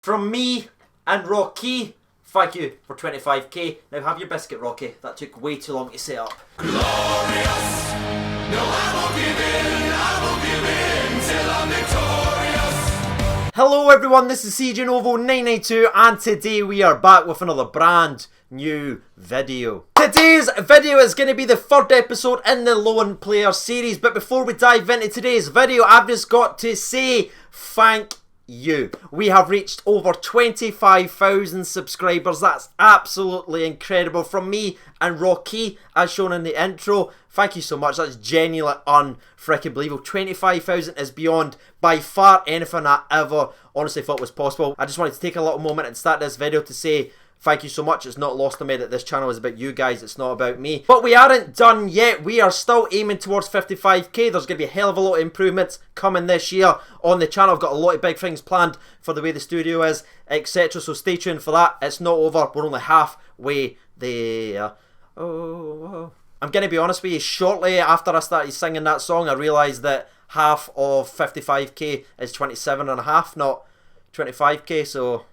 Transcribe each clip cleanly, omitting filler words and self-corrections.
From me and Rocky, thank you for 25k. Now have your biscuit, Rocky. That took way too long to set up. Glorious! No, I won't give in till I'm victorious. Hello everyone, this is CJ Novo 992 and today we are back with another brand new video. Today's video is going to be the third episode in the Lone Player series, but before we dive into today's video, I've just got to say thank you. We have reached over 25,000 subscribers. That's absolutely incredible. From me and Rocky, as shown in the intro, thank you so much. That's genuinely unfreaking believable. 25,000 is beyond by far anything I ever honestly thought was possible. I just wanted to take a little moment and start this video to say thank you so much. It's not lost on me that this channel is about you guys, it's not about me. But we aren't done yet. We are still aiming towards 55k. There's going to be a hell of a lot of improvements coming this year on the channel. I've got a lot of big things planned for the way the studio is, etc. So stay tuned for that. It's not over. We're only halfway there. Oh. I'm going to be honest with you, shortly after I started singing that song, I realised that half of 55k is 27.5, not 25k, so...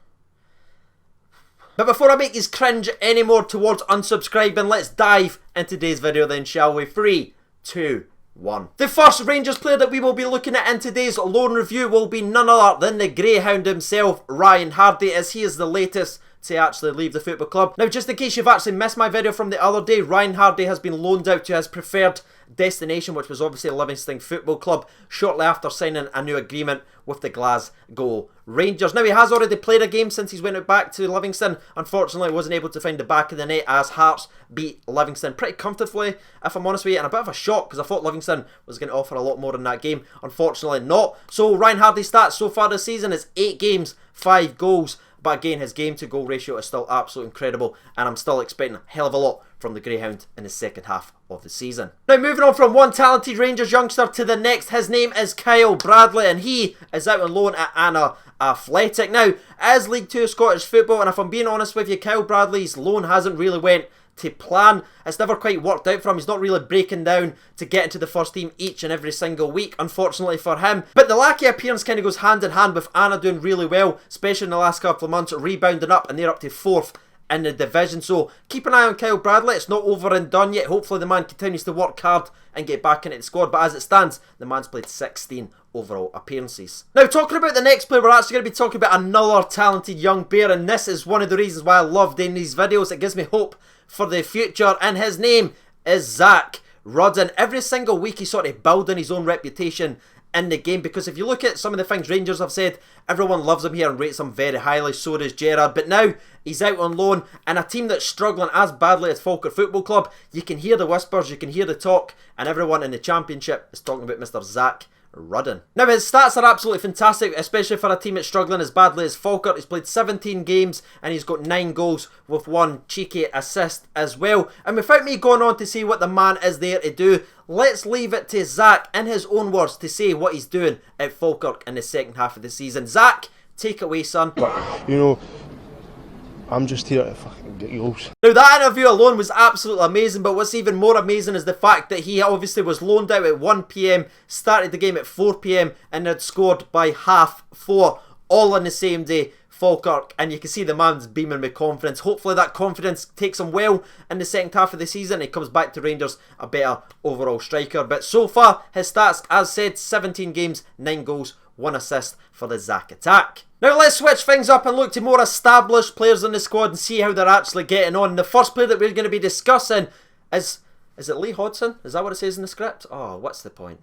But before I make you cringe anymore towards unsubscribing, let's dive into today's video then, shall we? 3, 2, 1. The first Rangers player that we will be looking at in today's loan review will be none other than the Greyhound himself, Ryan Hardy, as he is the latest to actually leave the football club. Now, just in case you've actually missed my video from the other day, Ryan Hardy has been loaned out to his preferred destination, which was obviously Livingston Football Club, shortly after signing a new agreement with the Glasgow Rangers. Now, he has already played a game since he's went back to Livingston. Unfortunately, wasn't able to find the back of the net as Hearts beat Livingston pretty comfortably, if I'm honest with you, and a bit of a shock because I thought Livingston was going to offer a lot more in that game. Unfortunately not. So Ryan Hardy's stats so far this season is 8 games, 5 goals. But again, his game to goal ratio is still absolutely incredible, and I'm still expecting a hell of a lot from the Greyhound in the second half of the season. Now, moving on from one talented Rangers youngster to the next, his name is Kayla Bradley, and he is out on loan at Anna Athletic. Now, as League 2 Scottish football, and if I'm being honest with you, Kayla Bradley's loan hasn't really went to plan. It's never quite worked out for him. He's not really breaking down to get into the first team each and every single week, unfortunately for him. But the lack of appearance kind of goes hand in hand with Anna doing really well, especially in the last couple of months, rebounding up, and they're up to 4th in the division. So keep an eye on Kayla Bradley. It's not over and done yet. Hopefully the man continues to work hard and get back into the squad. But as it stands, the man's played 16 overall appearances. Now, talking about the next player, we're actually going to be talking about another talented young bear, and this is one of the reasons why I love doing these videos. It gives me hope for the future, and his name is Zach Rodden. Every single week he's sort of building his own reputation in the game, because if you look at some of the things Rangers have said, everyone loves him here and rates him very highly, so does Gerard. But now he's out on loan, and a team that's struggling as badly as Falkirk Football Club, you can hear the whispers, you can hear the talk, and everyone in the Championship is talking about Mr. Zach Rodden. Now, his stats are absolutely fantastic, especially for a team that's struggling as badly as Falkirk. He's played 17 games and he's got 9 goals with 1 cheeky assist as well. And without me going on to say what the man is there to do, let's leave it to Zach in his own words to say what he's doing at Falkirk in the second half of the season. Zach, take it away, son. You know, I'm just here to fucking get goals. Now, that interview alone was absolutely amazing, but what's even more amazing is the fact that he obviously was loaned out at 1 PM, started the game at 4 PM, and had scored by 4:30, all on the same day, Falkirk, and you can see the man's beaming with confidence. Hopefully that confidence takes him well in the second half of the season. He comes back to Rangers a better overall striker, but so far, his stats, as said, 17 games, 9 goals, 1 assist for the Zach attack. Now let's switch things up and look to more established players in the squad and see how they're actually getting on. The first player that we're going to be discussing is it Lee Hodson? Is that what it says in the script? Oh, what's the point?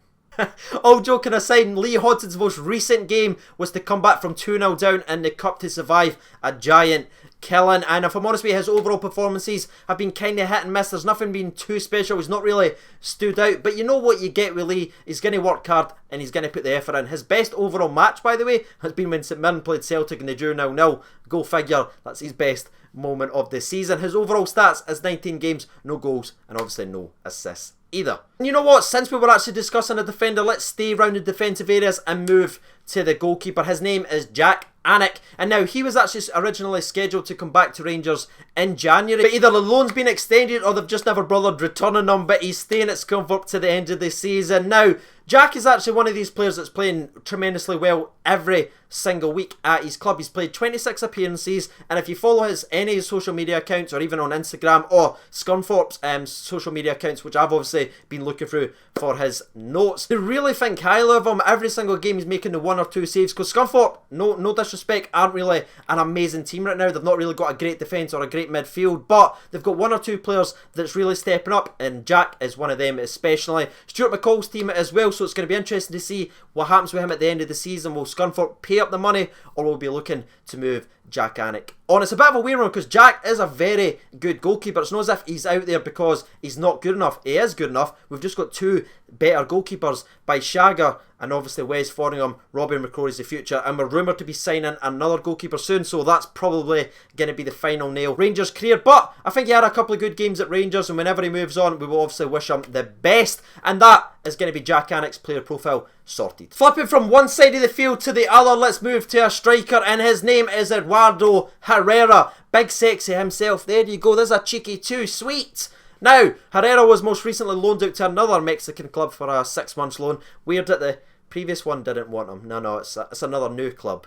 All joking aside, Lee Hodson's most recent game was to come back from 2-0 down in the cup to survive a giant killing, and if I'm honest with you, his overall performances have been kind of hit and miss. There's nothing been too special. He's not really stood out, but you know what you get with Lee. He's going to work hard and he's going to put the effort in. His best overall match, by the way, has been when St Mirren played Celtic and they drew 0-0. Go figure, that's his best moment of the season. His overall stats is 19 games, no goals, and obviously no assists either. And you know what, since we were actually discussing a defender, let's stay around the defensive areas and move to the goalkeeper. His name is Jack Alnwick, and now he was actually originally scheduled to come back to Rangers in January, but either the loan's been extended or they've just never bothered returning him, but he's staying at Scunthorpe to the end of the season. Now, Jack is actually one of these players that's playing tremendously well every single week at his club. He's played 26 appearances, and if you follow any of his social media accounts, or even on Instagram or Scunthorpe's social media accounts, which I've obviously been looking through for his notes, they really think highly of him. Every single game he's making the 1 or 2 saves, because Scunthorpe, no disrespect, aren't really an amazing team right now. They've not really got a great defence or a great midfield, but they've got 1 or 2 players that's really stepping up, and Jack is one of them especially. Stuart McCall's team as well, so it's going to be interesting to see what happens with him at the end of the season. Will Scunthorpe pay up the money, or will we be looking to move Jack Alnwick on? It's a bit of a weird one, because Jack is a very good goalkeeper. It's not as if he's out there because he's not good enough. He is good enough. We've just got 2 better goalkeepers by Shagger and obviously Wes Foringham. Robbie McCrory's the future, and we're rumoured to be signing another goalkeeper soon, so that's probably going to be the final nail Rangers' career. But I think he had a couple of good games at Rangers, and whenever he moves on, we will obviously wish him the best, and that is going to be Jack Alnwick's player profile sorted. Flipping from one side of the field to the other, let's move to a striker, and his name is Eduardo Herrera. Big sexy himself. There you go. There's a cheeky 2. Sweet. Now, Herrera was most recently loaned out to another Mexican club for a 6 months loan. Weird that the previous one didn't want him. No, it's another new club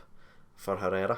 for Herrera.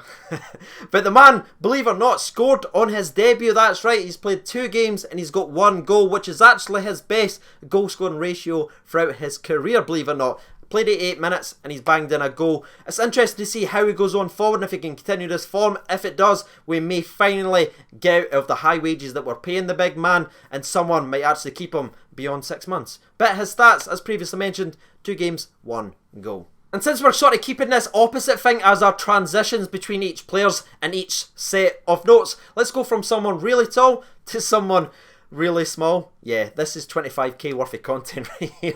But the man, believe it or not, scored on his debut. That's right, he's played 2 games and he's got 1 goal, which is actually his best goal scoring ratio throughout his career, believe it or not. Played 88 minutes and he's banged in a goal. It's interesting to see how he goes on forward and if he can continue this form. If it does, we may finally get out of the high wages that we're paying the big man, and someone might actually keep him beyond 6 months. But his stats, as previously mentioned, 2 games, 1 goal. And since we're sort of keeping this opposite thing as our transitions between each players and each set of notes, let's go from someone really tall to someone really small. Yeah, this is 25k worth of content right here.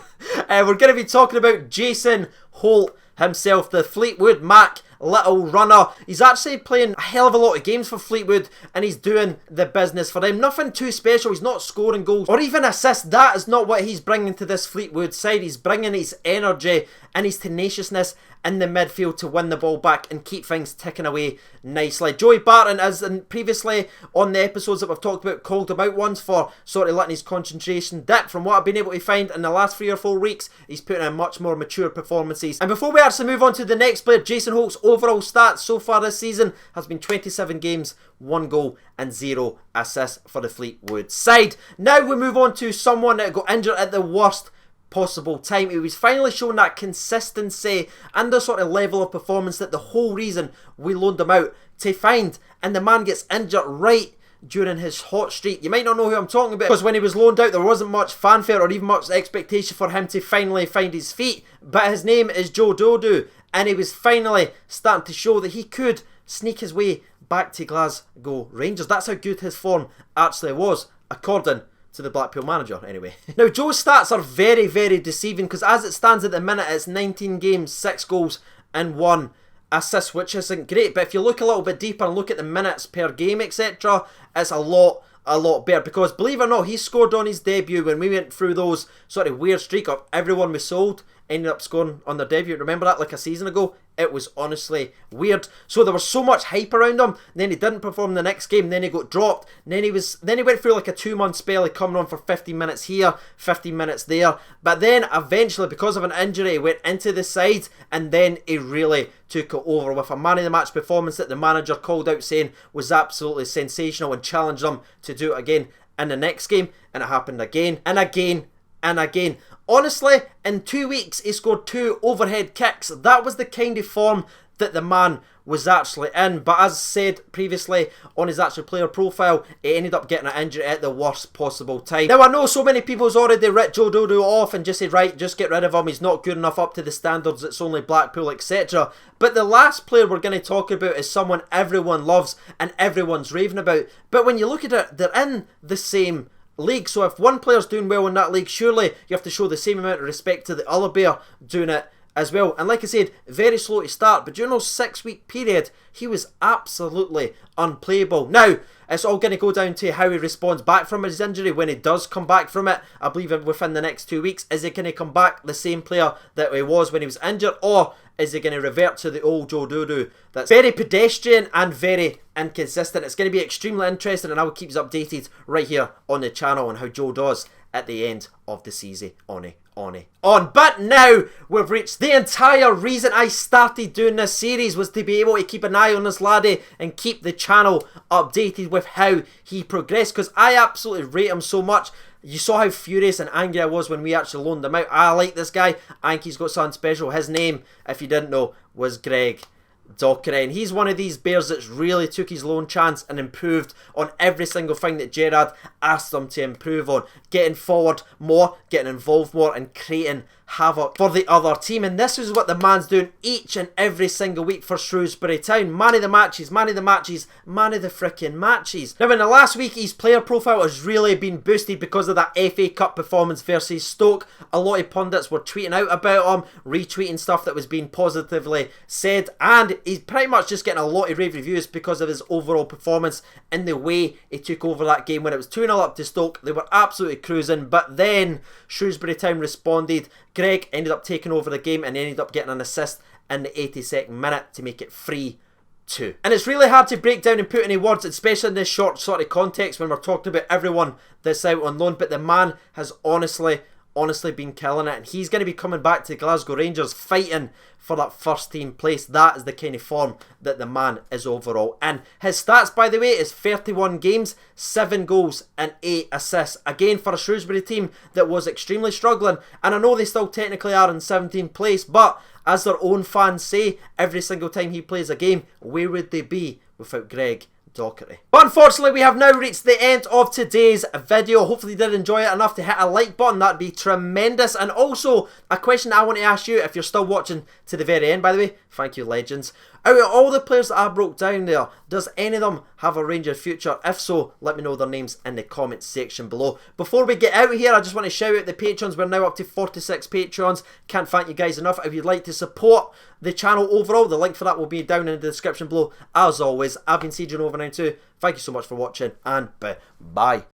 We're going to be talking about Jason Holt himself, the Fleetwood Mac little runner. He's actually playing a hell of a lot of games for Fleetwood, and he's doing the business for them. Nothing too special. He's not scoring goals or even assists. That is not what he's bringing to this Fleetwood side. He's bringing his energy and his tenaciousness in the midfield to win the ball back and keep things ticking away nicely. Joey Barton, as in previously on the episodes that we've talked about, called him out once for sort of letting his concentration dip. From what I've been able to find in the last 3 or 4 weeks, he's putting in much more mature performances. And before we actually move on to the next player, Jason Holt's overall stats so far this season has been 27 games, 1 goal and 0 assists for the Fleetwood side. Now we move on to someone that got injured at the worst possible time. He was finally showing that consistency and the sort of level of performance that the whole reason we loaned him out to find, and the man gets injured right during his hot streak. You might not know who I'm talking about, because when he was loaned out there wasn't much fanfare or even much expectation for him to finally find his feet, but his name is Dodoo, and he was finally starting to show that he could sneak his way back to Glasgow Rangers. That's how good his form actually was, according to the Blackpool manager anyway. Now, Joe's stats are very, very deceiving, because as it stands at the minute, it's 19 games, 6 goals and 1 assist, which isn't great. But if you look a little bit deeper and look at the minutes per game, etc., it's a lot better, because believe it or not, he scored on his debut when we went through those sort of weird streak of everyone we sold ended up scoring on their debut. Remember that, like a season ago? It was honestly weird. So there was so much hype around him, then he didn't perform the next game, then he got dropped, then he went through like a 2-month spell, he coming on for 15 minutes here, 15 minutes there, but then eventually, because of an injury, he went into the side, and then he really took it over with a man of the match performance that the manager called out saying was absolutely sensational, and challenged him to do it again in the next game, and it happened again and again and again. Honestly, in 2 weeks, he scored 2 overhead kicks. That was the kind of form that the man was actually in. But as said previously on his actual player profile, he ended up getting an injury at the worst possible time. Now, I know so many people's already writ Dodoo off and just said, right, just get rid of him, he's not good enough up to the standards, it's only Blackpool, etc. But the last player we're going to talk about is someone everyone loves and everyone's raving about. But when you look at it, they're in the same league, so if one player's doing well in that league, surely you have to show the same amount of respect to the other player doing it as well. And like I said, very slow to start, but during those 6-week period, he was absolutely unplayable. Now, it's all going to go down to how he responds back from his injury when he does come back from it. I believe within the next 2 weeks. Is he going to come back the same player that he was when he was injured, or is he going to revert to the old Joe Dodoo that's very pedestrian and very inconsistent? It's going to be extremely interesting, and I will keep you updated right here on the channel on how Joe does at the end of the season on it on. But now we've reached the entire reason I started doing this series, was to be able to keep an eye on this laddie and keep the channel updated with how he progressed, because I absolutely rate him so much. You saw how furious and angry I was when we actually loaned him out. I like this guy. I think he's got something special. His name, if you didn't know, was Greg Docherty, and he's one of these Bears that's really took his loan chance and improved on every single thing that Gerard asked them to improve on, getting forward more, getting involved more, and creating havoc for the other team. And this is what the man's doing each and every single week for Shrewsbury Town. Man of the matches, man of the matches, man of the freaking matches. Now in the last week his player profile has really been boosted because of that FA Cup performance versus Stoke. A lot of pundits were tweeting out about him, retweeting stuff that was being positively said, and he's pretty much just getting a lot of rave reviews because of his overall performance and the way he took over that game when it was 2-0 up to Stoke. They were absolutely cruising, but then Shrewsbury Town responded. Greg ended up taking over the game and ended up getting an assist in the 82nd minute to make it 3-2. And it's really hard to break down and put any words, especially in this short sort of context when we're talking about everyone that's out on loan, but the man has honestly been killing it, and he's going to be coming back to Glasgow Rangers fighting for that first team place. That is the kind of form that the man is overall in. His stats, by the way, is 31 games, 7 goals and 8 assists. Again, for a Shrewsbury team that was extremely struggling, and I know they still technically are in 17th place, but as their own fans say, every single time he plays a game, where would they be without Greg Docherty? But unfortunately we have now reached the end of today's video. Hopefully you did enjoy it enough to hit a like button. That'd be tremendous. And also a question I want to ask you, if you're still watching to the very end, by the way, thank you legends. Out of all the players that I broke down there, does any of them have a Ranger future? If so, let me know their names in the comments section below. Before we get out of here, I just want to shout out the patrons. We're now up to 46 patrons. Can't thank you guys enough. If you'd like to support the channel overall, the link for that will be down in the description below. As always, I've been CJ Over92. Thank you so much for watching, and bye.